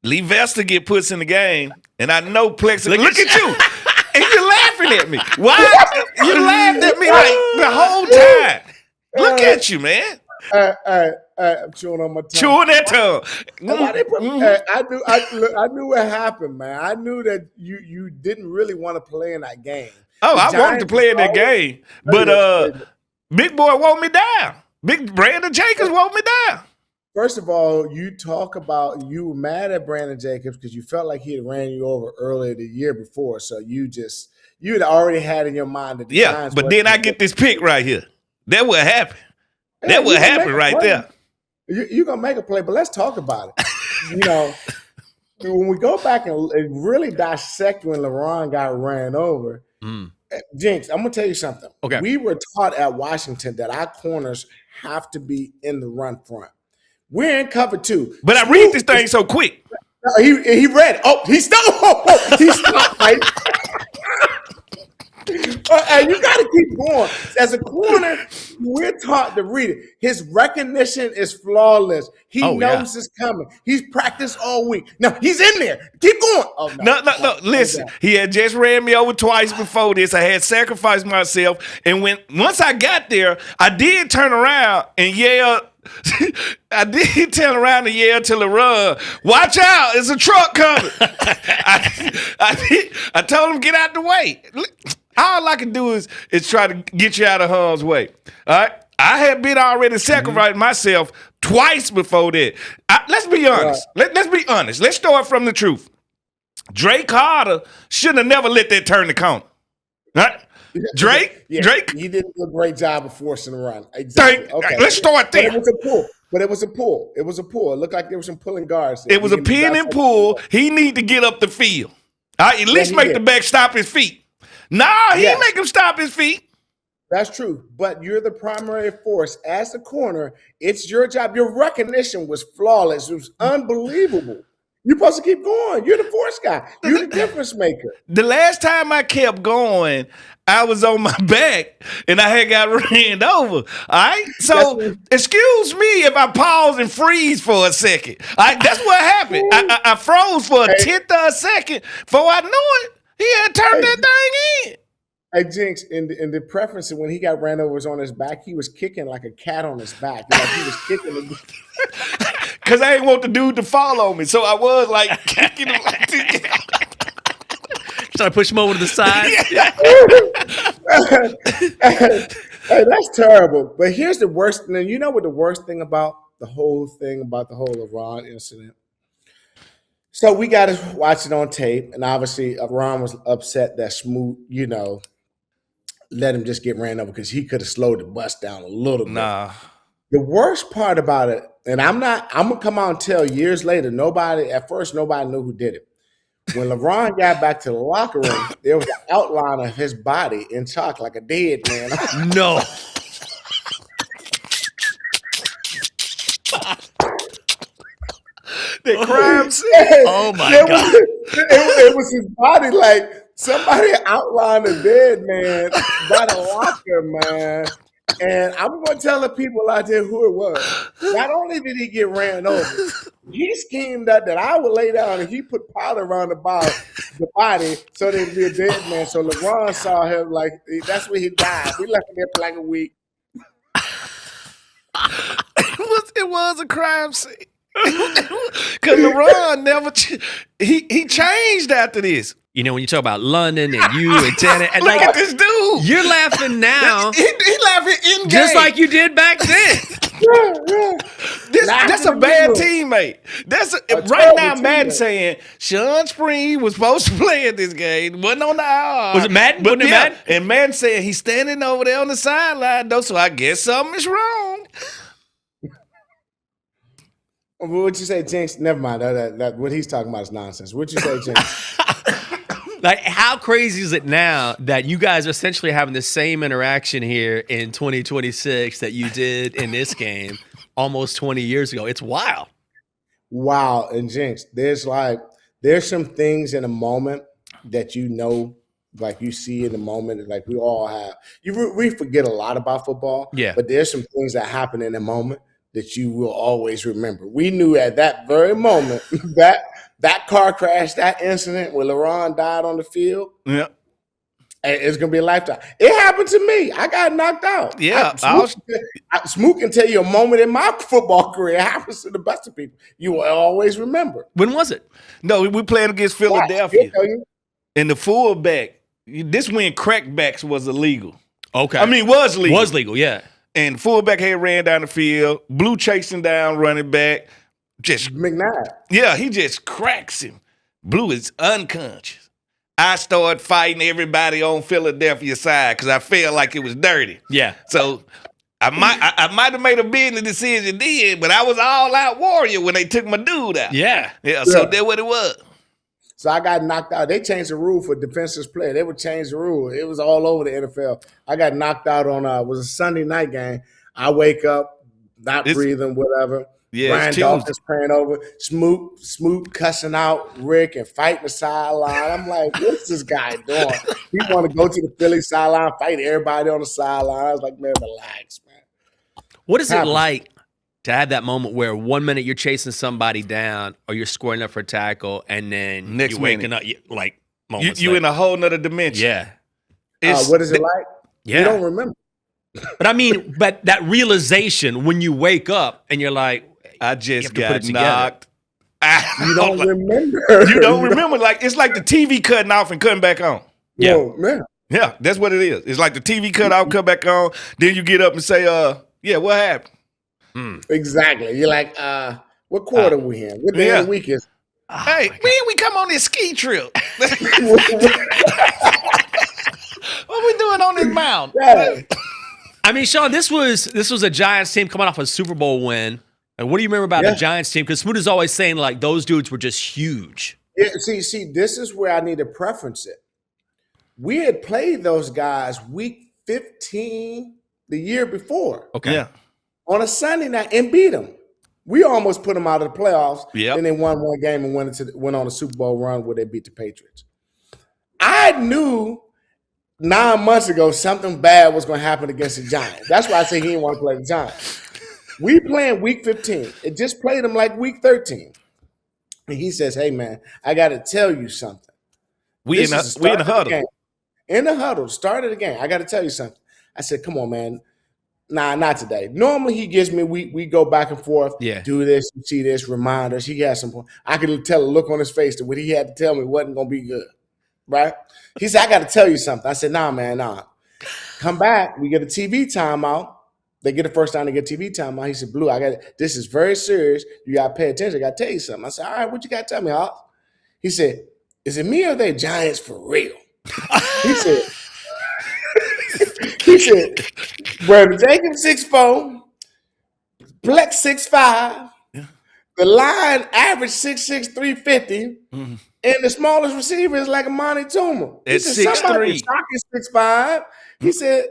Lee Vester get puts in the game, and I know Plex. Look at you. And you're laughing at me. Why? You laughed at me like the whole time. Look at you, man. I'm chewing on my tongue. Chewing that tongue. Why they put- I knew what happened, man. I knew that you didn't really want to play in that game. Oh, I wanted to Giants play in that always- game. But Big Boy wore me down. Big Brandon Jacobs wore me down. First of all, you talk about you were mad at Brandon Jacobs because you felt like he had ran you over earlier the year before. So you had already had in your mind that the Yeah, Giants but wasn't then I gonna get this pick right here. That what happened. Yeah, That what you can happened make a right play. there. You're gonna make a play, but let's talk about it. When we go back and really dissect when LeBron got ran over, Jinx, I'm gonna tell you something. Okay. We were taught at Washington that our corners have to be in the run front. We're in cover two. But I read this thing so quick. He read it. Oh, he stopped. He stopped. Right? And you got to keep going. As a corner, we're taught to read it. His recognition is flawless. He knows it's coming. He's practiced all week. Now he's in there. Keep going. Oh, No. Listen, he had just ran me over twice before this. I had sacrificed myself. And once I got there, I did turn around and yell. I did turn around and yell to LeBron, "Watch out, there's a truck coming." I told him, "Get out the way." All I can do is try to get you out of harm's way. All right? I had been already sacrificed myself twice before that. Let's be honest. Let's be honest. Let's start from the truth. Drake Carter should have never let that turn the corner. Right? Drake? Drake? He did a great job of forcing the run. Exactly. Okay. Let's start there. But it was a pull. It looked like there was some pulling guards there. It was a pin and pull. He need to get up the field. At least make the back stop his feet. Nah, he didn't make him stop his feet. That's true. But you're the primary force. As the corner, it's your job. Your recognition was flawless. It was unbelievable. You're supposed to keep going. You're the force guy. You're the difference maker. The last time I kept going, I was on my back and I had got ran over. All right? So, excuse me if I pause and freeze for a second. That's what happened. I froze for a tenth of a second. Before I knew it, he had turned that thing in. Hey, Jinx, in the preference, when he got ran over was on his back, he was kicking like a cat on his back. Like he was kicking. Because I didn't want the dude to follow me. So I was like kicking him. Trying to push him over to the side. Hey, that's terrible. But here's the worst thing. You know what the worst thing about the whole LeBron incident? So we got to watch it on tape. And obviously, Ron was upset that Smoot, let him just get ran over because he could have slowed the bus down a little bit. Nah. The worst part about it, and I'm gonna come out and tell years later, at first nobody knew who did it. When LeBron got back to the locker room, there was an outline of his body in chalk like a dead man. No. The crime scene. Oh my God. It was his body like somebody outlined a dead man by the locker, man. And I'm going to tell the people out there who it was. Not only did he get ran over, he schemed up that I would lay down and he put powder around the body so there'd be a dead man. So LeBron saw him like, that's where he died. We left him there for like a week. It was a crime scene. Because LeBron never, he changed after this. You know, when you talk about London and you and Tanner, and Look at this dude. You're laughing now. He laughing in game. Just like you did back then. That's a bad teammate. Right now, Madden saying Shawn Spring was supposed to play in this game. Wasn't on the IR. Was it Madden? Wasn't it Madden? And Madden saying he's standing over there on the sideline, though, so I guess something is wrong. What'd you say, Jinx? Never mind. That what he's talking about is nonsense. What'd you say, Jinx? Like, how crazy is it now that you guys are essentially having the same interaction here in 2026 that you did in this game almost 20 years ago? It's wild. Wow. And Jinx, there's some things in a moment that like you see in the moment, like we all have. We forget a lot about football, but there's some things that happen in a moment that you will always remember. We knew at that very moment that car crash, that incident where LeBron died on the field, it's going to be a lifetime. It happened to me. I got knocked out. Yeah. Smoot can tell you a moment in my football career. It happens to the best of people. You will always remember. When was it? No, we playing against Philadelphia. And the fullback, this when crackbacks was illegal. Okay. I mean, was legal. Was legal, yeah. And fullback had ran down the field. Blue chasing down running back. Just McNabb. Yeah, he just cracks him. Blue is unconscious. I started fighting everybody on Philadelphia's side because I felt like it was dirty. Yeah. So I might have made a business decision then, but I was all out warrior when they took my dude out. Yeah. So that's what it was. So I got knocked out. They changed the rule for defenseless player. They would change the rule. It was all over the NFL. I got knocked out on it was a Sunday night game. I wake up, not breathing, whatever. Yeah, Brian Dawkins praying over. Smoot cussing out Rick and fighting the sideline. I'm like, what's this guy doing? He want to go to the Philly sideline, fight everybody on the sideline. I was like, man, relax, man. What is it like to have that moment where 1 minute you're chasing somebody down or you're scoring up for a tackle and then next you're waking up like moments you in a whole nother dimension? Yeah. What is it like? Yeah. You don't remember. But I mean, but that realization when you wake up and you're like, I just got knocked. You don't remember. You don't remember. Like it's like the TV cutting off and cutting back on. Yeah, man. Yeah, that's what it is. It's like the TV cut off, cut back on. Then you get up and say, Yeah, what happened? Exactly. You're like, what quarter we in? What day of the week is? Hey, we come on this ski trip. What we doing on this mound? Yeah. I mean, Shawn, this was a Giants team coming off a Super Bowl win. And what do you remember about the Giants team? Because Smoot is always saying, like, those dudes were just huge. Yeah, see, this is where I need to preference it. We had played those guys week 15 the year before. Okay. Yeah. On a Sunday night and beat them. We almost put them out of the playoffs. Yep. Then they won one game and went on a Super Bowl run where they beat the Patriots. I knew 9 months ago something bad was going to happen against the Giants. That's why I say he didn't want to play the Giants. We playing week 15. It just played them like week 13. And he says, hey, man, I got to tell you something. We in the huddle. In the huddle, start of the game. I got to tell you something. I said, come on, man. Nah, not today. Normally he gives me, we go back and forth, do this, see this, remind us. He has some, I could tell a look on his face that what he had to tell me wasn't going to be good, right? He said, I got to tell you something. I said, nah, man, nah. Come back. We get a TV timeout. They get the first time to get TV timeout. He said, Blue, this is very serious. You got to pay attention. I got to tell you something. I said, all right, what you got to tell me, Hawk? He said, is it me or they Giants for real? He said, Brandon Jacobs 6'4", Plex 6'5", the line average 6'6", 350, and the smallest receiver is like a Monty Toomer. He said, somebody is 6'5". He said,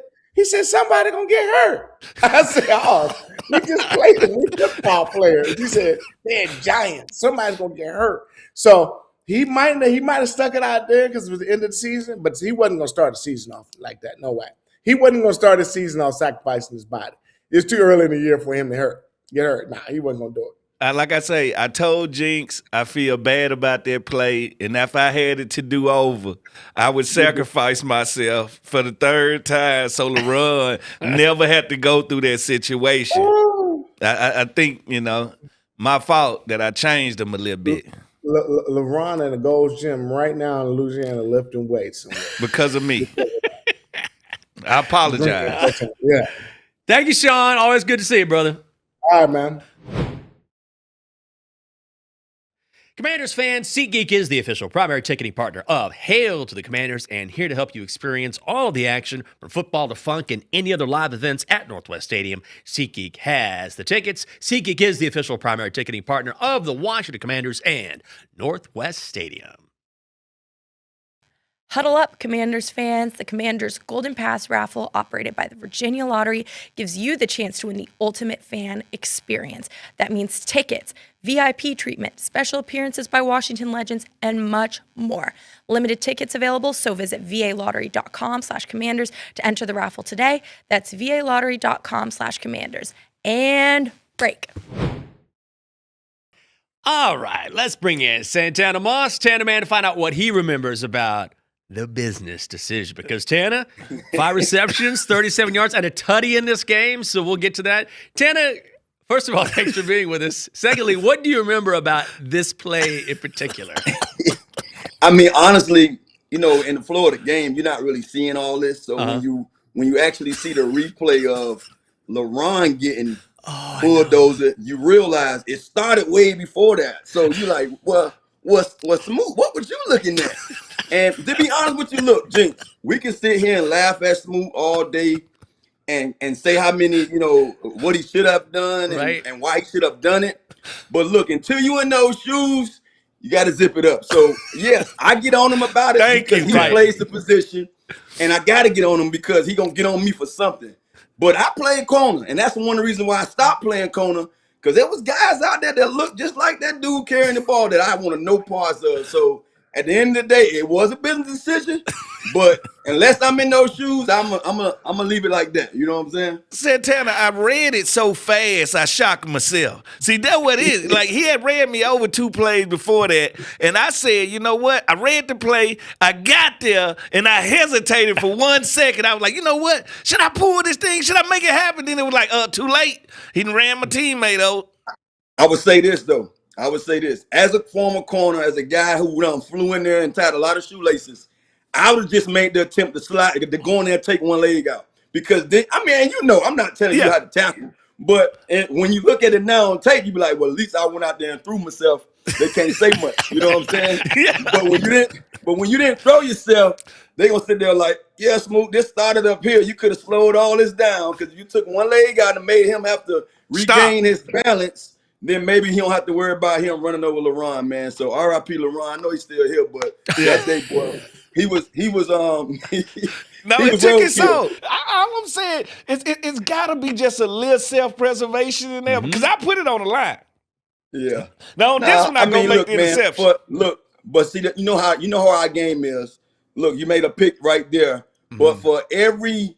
somebody gonna get hurt. I said, oh, we just played them. We football players. He said, they're Giants. Somebody's gonna get hurt. So he might have stuck it out there because it was the end of the season, but he wasn't gonna start the season off like that. No way. He wasn't gonna start the season off sacrificing his body. It's too early in the year for him to get hurt. Nah, he wasn't gonna do it. Like I say, I told Jinx I feel bad about that play, and if I had it to do over, I would sacrifice myself for the third time so LeRon never had to go through that situation. I think, my fault that I changed him a little bit. LeBron in the Gold's Gym right now in Louisiana lifting weights. Because of me. I apologize. Yeah. Thank you, Shawn. Always good to see you, brother. All right, man. Commanders fans, SeatGeek is the official primary ticketing partner of Hail to the Commanders and here to help you experience all of the action from football to funk and any other live events at Northwest Stadium. SeatGeek has the tickets. SeatGeek is the official primary ticketing partner of the Washington Commanders and Northwest Stadium. Huddle up, Commanders fans. The Commanders Golden Pass raffle, operated by the Virginia Lottery, gives you the chance to win the ultimate fan experience. That means tickets, VIP treatment, special appearances by Washington legends, and much more. Limited tickets available, so visit VALottery.com/commanders to enter the raffle today. That's VALottery.com/commanders. And break. All right, let's bring in Santana Moss, Tana Man, to find out what he remembers about the business decision. Because Tana, 5 receptions, 37 yards, and a tutty in this game, so we'll get to that. Tana, first of all, thanks for being with us. Secondly, what do you remember about this play in particular? I mean, honestly, in the flow of the game, you're not really seeing all this. So when you actually see the replay of LeRon getting bulldozer, you realize it started way before that. So you're like, well, what's Smoot? What was you looking at? And to be honest with you, look, Jinx, we can sit here and laugh at Smoot all day and say how many, what he should have done and why he should have done it. But look, until you in those shoes, you got to zip it up. So, yes, I get on him about it because he plays the position. And I got to get on him because he going to get on me for something. But I played corner, and that's one of the reasons why I stopped playing corner, because there was guys out there that looked just like that dude carrying the ball that I want to know parts of. So at the end of the day, it was a business decision, but unless I'm in those shoes, I'm gonna leave it like that. You know what I'm saying? Santana, I read it so fast, I shocked myself. See, that's what it is. Like, he had read me over 2 plays before that, and I said, you know what? I read the play, I got there, and I hesitated for 1 second. I was like, you know what? Should I pull this thing? Should I make it happen? Then it was like, too late. He done ran my teammate over. I would say this, though. As a former corner, as a guy who flew in there and tied a lot of shoelaces, I would have just made the attempt to slide, to go in there and take one leg out. because then, I mean, you know, I'm not telling you how to tackle, but when you look at it now on tape, you be like, well, at least I went out there and threw myself. They can't say much, you know what I'm saying? But when you didn't throw yourself, they gonna sit there like, yeah, Smoot, this started up here. You could have slowed all this down because you took one leg out and made him have to regain his balance. Then maybe he don't have to worry about him running over LeBron, man. So R.I.P. LeBron. I know he's still here, but that day, boy, he was no, it took his soul. All I'm saying is it's got to be just a little self-preservation in there because I put it on the line. Yeah. Now, this one I mean, make the interception. But see that you know how our game is. Look, you made a pick right there. But for every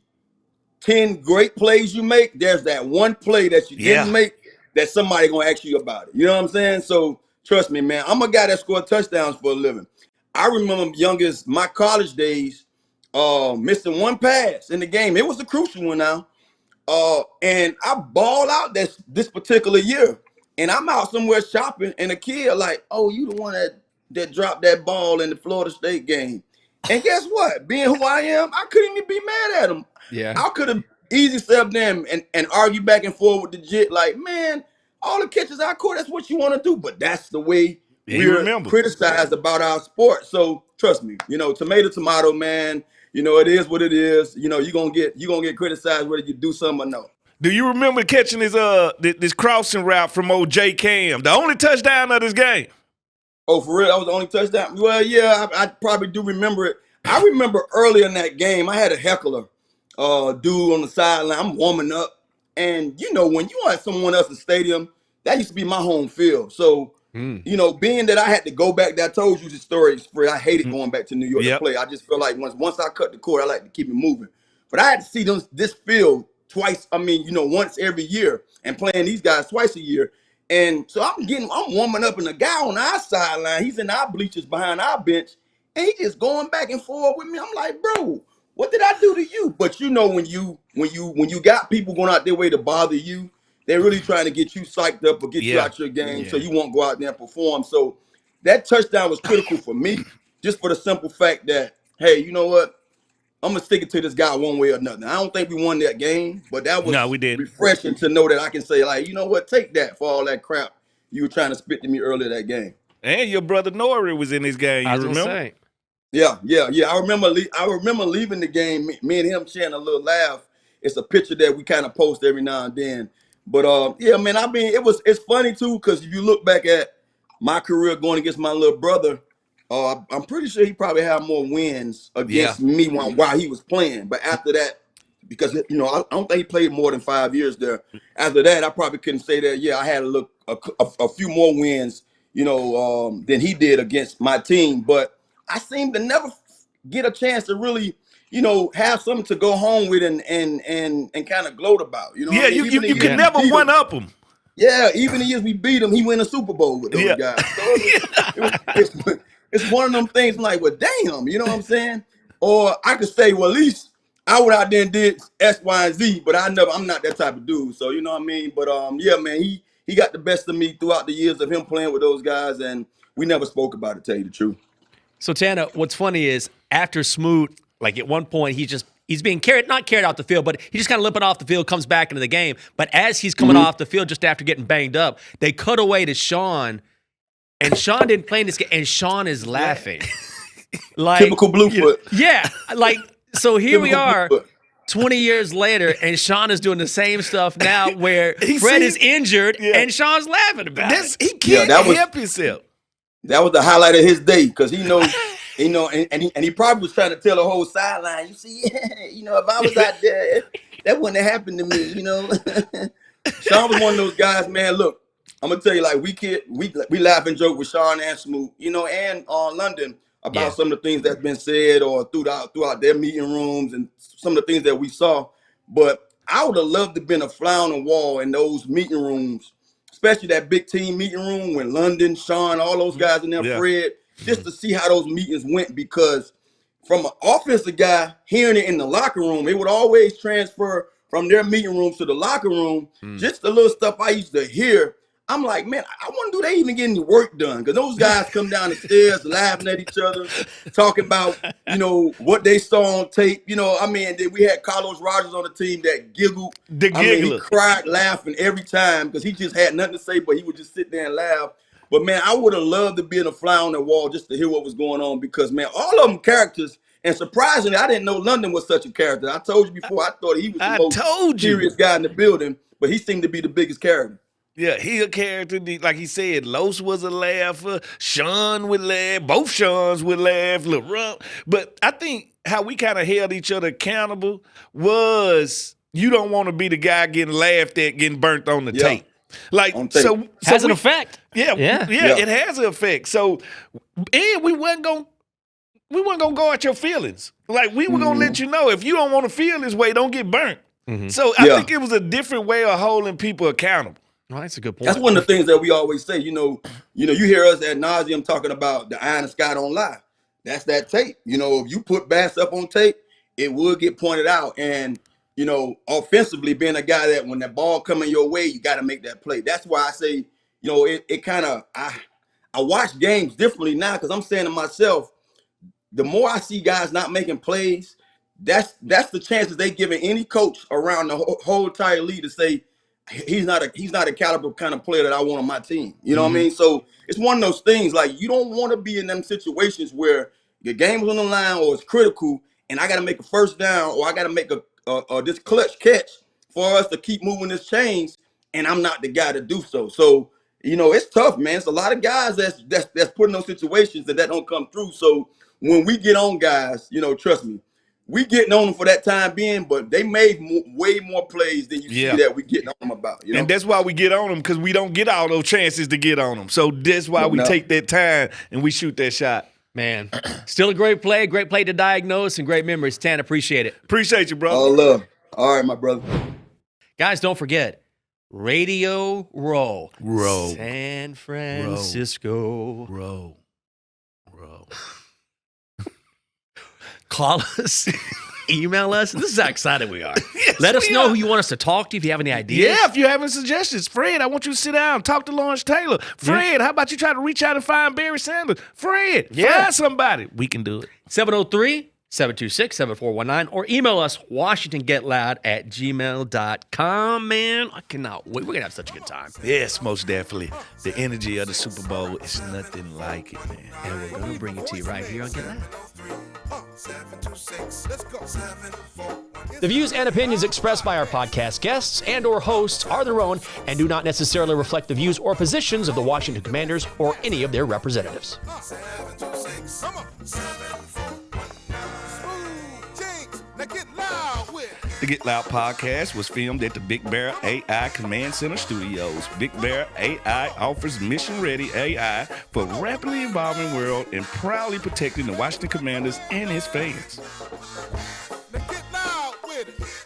10 great plays you make, there's that one play that you didn't make that somebody gonna ask you about it. You know what I'm saying? So trust me, man. I'm a guy that scored touchdowns for a living. I remember youngest my college days, missing one pass in the game. It was a crucial one now. And I balled out this particular year. And I'm out somewhere shopping, and a kid like, oh, you the one that dropped that ball in the Florida State game. And guess what? Being who I am, I couldn't even be mad at him. Yeah. I could have easily sat them and argue back and forth with the jit, like, man, all the catches I caught, that's what you want to do. But that's the way we're criticized about our sport. So trust me, you know, tomato, man, you know, it is what it is. You know, you're gonna get criticized whether you do something or no. Do you remember catching this crossing route from old J Cam, the only touchdown of this game? Oh, for real? That was the only touchdown? Well, yeah, I probably do remember it. I remember earlier in that game, I had a heckler dude on the sideline. I'm warming up. And, you know, when you at someone else's stadium, that used to be my home field. So, you know, being that I had to go back there, I told you the story. I hated going back to New York to play. I just felt like once I cut the cord, I like to keep it moving. But I had to see this field twice. I mean, you know, once every year and playing these guys twice a year. And so I'm warming up, and the guy on our sideline, he's in our bleachers behind our bench, and he just going back and forth with me. I'm like, bro, what did I do to you? But you know, when you got people going out their way to bother you, they're really trying to get you psyched up or get you out your game so you won't go out there and perform. So that touchdown was critical for me, just for the simple fact that, hey, you know what? I'm going to stick it to this guy one way or another. I don't think we won that game, but that was refreshing to know that I can say, like, you know what, take that for all that crap you were trying to spit to me earlier that game. And your brother Nori was in this game, you remember? Yeah. I remember leaving the game, me and him sharing a little laugh. It's a picture that we kind of post every now and then. But, yeah, man, I mean, it's funny, too, because if you look back at my career going against my little brother, I'm pretty sure he probably had more wins against me while he was playing. But after that, because, you know, I don't think he played more than 5 years there. After that, I probably couldn't say that, yeah, I had a few more wins, you know, than he did against my team. But I seem to never get a chance to really, you know, have something to go home with and kind of gloat about. You know, yeah, you can never one up him. Yeah, even the years we beat him, he win a Super Bowl with those guys. So it's one of them things. I'm like, well, damn, you know what I'm saying? Or I could say, well, at least I went out there and did X, Y, and Z, but I'm not that type of dude. So you know what I mean? But yeah, man, he got the best of me throughout the years of him playing with those guys, and we never spoke about it, to tell you the truth. So Tana, what's funny is after Smoot, like at one point he's being not carried off the field, but he just kind of limping off the field, comes back into the game. But as he's coming off the field just after getting banged up, they cut away to Shawn, and Shawn didn't play in this game, and Shawn is laughing. Like typical Bluefoot. Yeah, like so here we are 20 years later, and Shawn is doing the same stuff now where Fred is injured and Shawn's laughing about it. He can't help himself. That was the highlight of his day because he knows, you know, and he probably was trying to tell the whole sideline, you see, you know, if I was out there, that wouldn't have happened to me, you know. Shawn was one of those guys, man. Look, I'm gonna tell you, like we laugh and joke with Shawn and Smoot, you know, and London about some of the things that's been said or throughout their meeting rooms and some of the things that we saw. But I would have loved to have been a fly on the wall in those meeting rooms, especially that big team meeting room when London, Shawn, all those guys in there, Fred, just to see how those meetings went. Because from an offensive guy hearing it in the locker room, it would always transfer from their meeting rooms to the locker room. Just the little stuff I used to hear, I'm like, man, I wonder do they even get any work done? Because those guys come down the stairs laughing at each other, talking about, what they saw on tape. I mean, we had Carlos Rogers on the team that giggled. I mean, he cried laughing every time because he just had nothing to say, but he would just sit there and laugh. But, man, I would have loved to be in a fly on the wall just to hear what was going on because, man, all of them characters. And surprisingly, I didn't know London was such a character. I told you before, I thought he was the most serious guy in the building, but he seemed to be the biggest character. Yeah, he a character. Like he said, Los was a laugher. Shawn would laugh. Both Shawns would laugh. LeBron. But I think how we kind of held each other accountable was you don't want to be the guy getting laughed at, getting burnt on the tape. Like so has an effect. Yeah, it has an effect. So, and we wasn't gonna go at your feelings. Like we were gonna let you know if you don't want to feel this way, don't get burnt. So I think it was a different way of holding people accountable. Well, that's a good point. That's one of the things that we always say. You hear us ad nauseum talking about the eye in the sky don't lie. That's that tape. If you put Bass up on tape, it will get pointed out. And offensively, being a guy that when that ball coming your way, you got to make that play. That's why I say, it kind of I watch games differently now because I'm saying to myself, the more I see guys not making plays, that's the chances they giving any coach around the whole entire league to say he's not a caliber kind of player that I want on my team. You know what I mean? So it's one of those things like you don't want to be in them situations where the game is on the line or it's critical and I got to make a first down or I got to make a this clutch catch for us to keep moving this chains and I'm not the guy to do so. So, it's tough, man. It's a lot of guys that's put in those situations that don't come through. So when we get on guys, trust me, we getting on them for that time being, but they made way more plays than you see that we getting on them about. And that's why we get on them because we don't get all those chances to get on them. So that's why we take that time and we shoot that shot. Man, still a great play to diagnose and great memories. Tan, appreciate it. Appreciate you, bro. All love. All right, my brother. Guys, don't forget, Radio Row. Row. San Francisco. Row. Call us, email us. This is how excited we are. Yes, let us know who you want us to talk to if you have any ideas. Yeah, if you have any suggestions. Fred, I want you to sit down and talk to Lawrence Taylor. Fred, how about you try to reach out and find Barry Sanders? Fred, find somebody. We can do it. 703-726-7419 or email us WashingtonGetLoud@gmail.com. Man, I cannot wait. We're going to have such a good time. Yes, most definitely. The energy of the Super Bowl is nothing like it, man. And we're going to bring it to you right here on Get Loud. The views and opinions expressed by our podcast guests and or hosts are their own and do not necessarily reflect the views or positions of the Washington Commanders or any of their representatives. The Get Loud podcast was filmed at the Big Bear AI Command Center Studios. Big Bear AI offers mission-ready AI for a rapidly evolving world and proudly protecting the Washington Commanders and his fans. Now get loud with it.